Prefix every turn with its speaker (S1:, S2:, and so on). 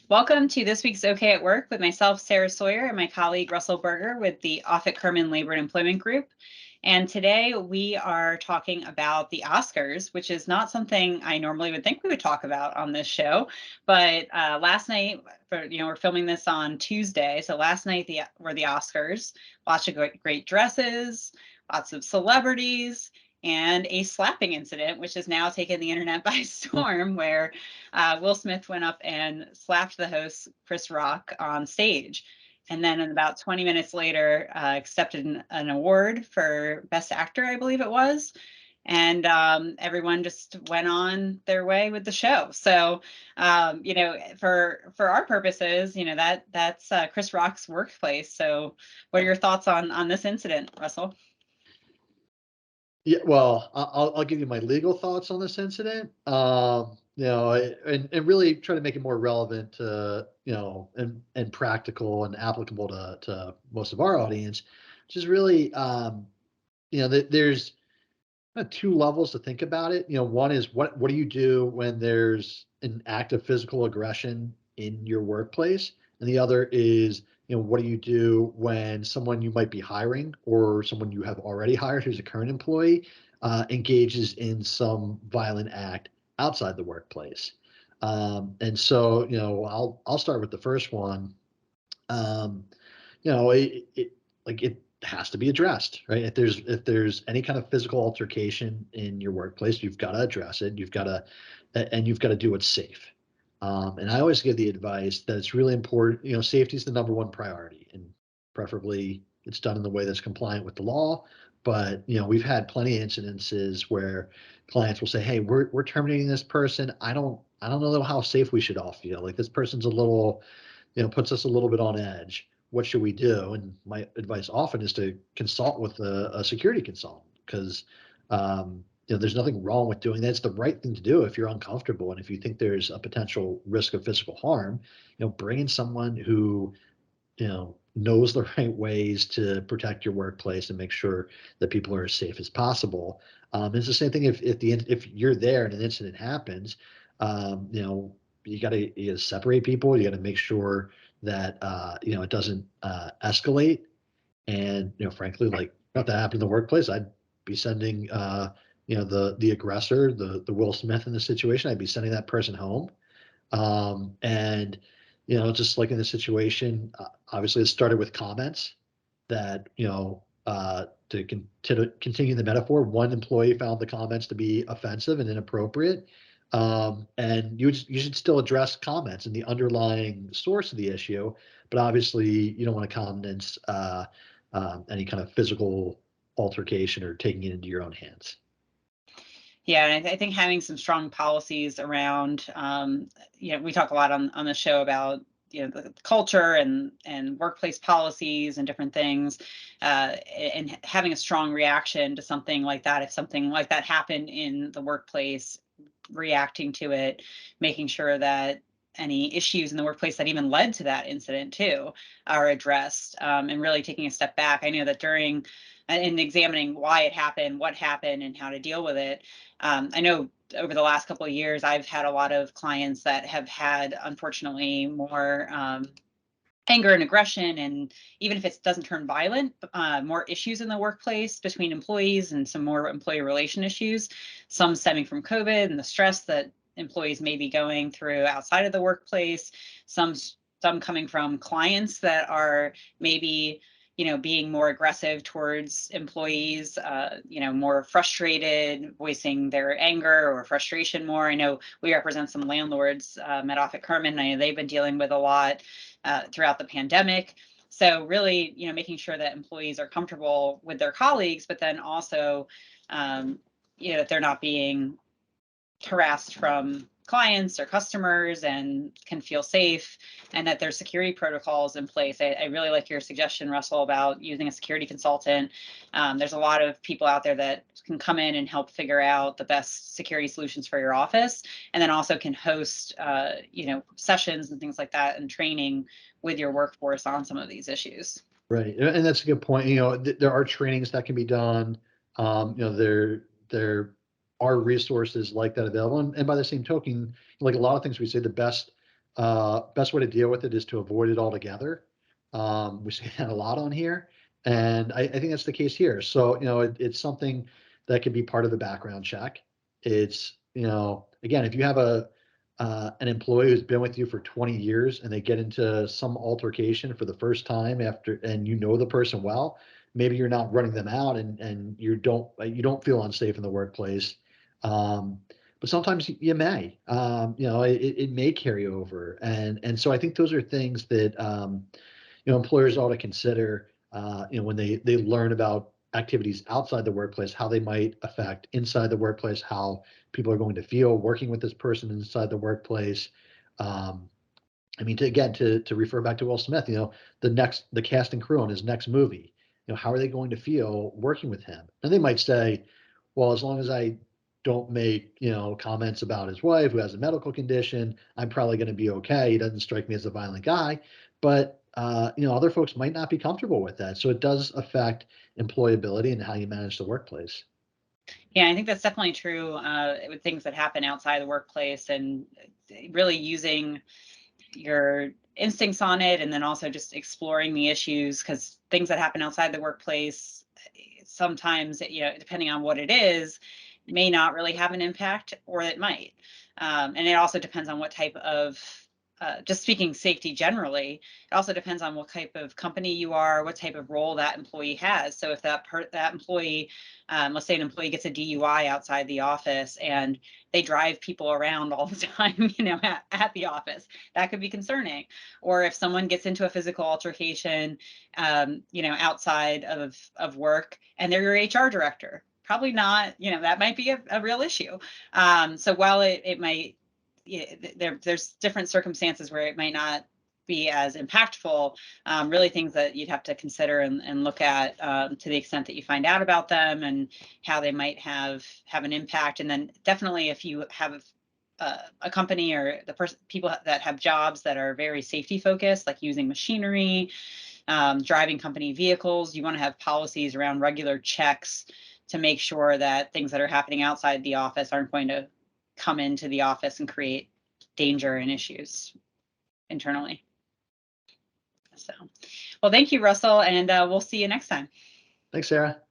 S1: Welcome to this week's OK at Work with myself, Sarah Sawyer, and my colleague, Russell Berger with the Offit Kurman Labor and Employment Group. And today we are talking about the Oscars, which is not something I normally would think we would talk about on this show. But last night, we're filming this on Tuesday. So last night were the Oscars. Lots of great dresses, lots of celebrities, and a slapping incident, which has now taken the internet by storm, where Will Smith went up and slapped the host, Chris Rock, on stage. And then about 20 minutes later, accepted an award for Best Actor, I believe it was. And everyone just went on their way with the show. So, for our purposes, that's Chris Rock's workplace. So, what are your thoughts on this incident, Russell?
S2: Yeah, well, I'll give you my legal thoughts on this incident. And really try to make it more relevant to, and practical and applicable to most of our audience, which is really, there's kind of two levels to think about it. One is what do you do when there's an act of physical aggression in your workplace, and the other is what do you do when someone you might be hiring or someone you have already hired who's a current employee engages in some violent act outside the workplace. And so I'll start with the first one. Um, it has to be addressed, right? If there's any kind of physical altercation in your workplace, you've got to address it. And you've got to do it safe. And I always give the advice that it's really important. Safety is the number one priority, and preferably it's done in the way that's compliant with the law. But we've had plenty of incidences where clients will say, "Hey, we're terminating this person. I don't know how safe we should all feel. Like this person's a little, puts us a little bit on edge. What should we do?" And my advice often is to consult with a security consultant because there's nothing wrong with doing that. It's the right thing to do if you're uncomfortable and if you think there's a potential risk of physical harm. Bring in someone who knows the right ways to protect your workplace and make sure that people are as safe as possible. It's the same thing if you're there and an incident happens. You got to separate people. You got to make sure that it doesn't escalate. And frankly, like not that happened in the workplace, I'd be sending the aggressor, the Will Smith in the situation, I'd be sending that person home. And just like in this situation, obviously it started with comments that to continue the metaphor, one employee found the comments to be offensive and inappropriate. And you should still address comments and the underlying source of the issue, but obviously you don't want to countenance any kind of physical altercation or taking it into your own hands.
S1: Yeah, and I think having some strong policies around, we talk a lot on the show about the culture and workplace policies and different things, and having a strong reaction to something like that. If something like that happened in the workplace, reacting to it, making sure that any issues in the workplace that even led to that incident too are addressed, and really taking a step back. I know that during and examining why it happened, what happened, and how to deal with it. I know over the last couple of years, I've had a lot of clients that have had, unfortunately, more anger and aggression, and even if it doesn't turn violent, more issues in the workplace between employees and some more employee relation issues, some stemming from COVID and the stress that employees may be going through outside of the workplace, some coming from clients that are maybe being more aggressive towards employees, more frustrated, voicing their anger or frustration more. I know we represent some landlords at Offit Kurman. I know they've been dealing with a lot throughout the pandemic. So really, making sure that employees are comfortable with their colleagues, but then also, that they're not being harassed from clients or customers and can feel safe, and that there's security protocols in place. I really like your suggestion, Russell, about using a security consultant. There's a lot of people out there that can come in and help figure out the best security solutions for your office, and then also can host, sessions and things like that and training with your workforce on some of these issues.
S2: Right, and that's a good point. There are trainings that can be done. There are resources like that available, and by the same token, like a lot of things we say, the best best way to deal with it is to avoid it altogether. We say that a lot on here, and I think that's the case here. So, it's something that could be part of the background check. It's, again, if you have an employee who's been with you for 20 years and they get into some altercation for the first time after, and the person well, maybe you're not running them out, and you don't feel unsafe in the workplace. Um, but sometimes you may, it may carry over. And so I think those are things that, employers ought to consider, when they learn about activities outside the workplace, how they might affect inside the workplace, how people are going to feel working with this person inside the workplace. Um, I mean, to refer back to Will Smith, the cast and crew on his next movie, how are they going to feel working with him? And they might say, well, as long as I don't make, comments about his wife who has a medical condition, I'm probably going to be okay. He doesn't strike me as a violent guy. But, other folks might not be comfortable with that. So it does affect employability and how you manage the workplace.
S1: Yeah, I think that's definitely true with things that happen outside the workplace, and really using your instincts on it, and then also just exploring the issues, because things that happen outside the workplace, sometimes, depending on what it is, may not really have an impact, or it might. And it also depends on what type of, just speaking safety generally, it also depends on what type of company you are, what type of role that employee has. So if that employee, let's say an employee gets a DUI outside the office and they drive people around all the time, at the office, that could be concerning. Or if someone gets into a physical altercation, outside of work, and they're your HR director, probably not, that might be a real issue. So while it might, there's different circumstances where it might not be as impactful, really things that you'd have to consider and look at, to the extent that you find out about them and how they might have an impact. And then definitely if you have a company, or people that have jobs that are very safety focused, like using machinery, driving company vehicles, you want to have policies around regular checks to make sure that things that are happening outside the office aren't going to come into the office and create danger and issues internally. So, well, thank you, Russell, and we'll see you next time.
S2: Thanks, Sarah.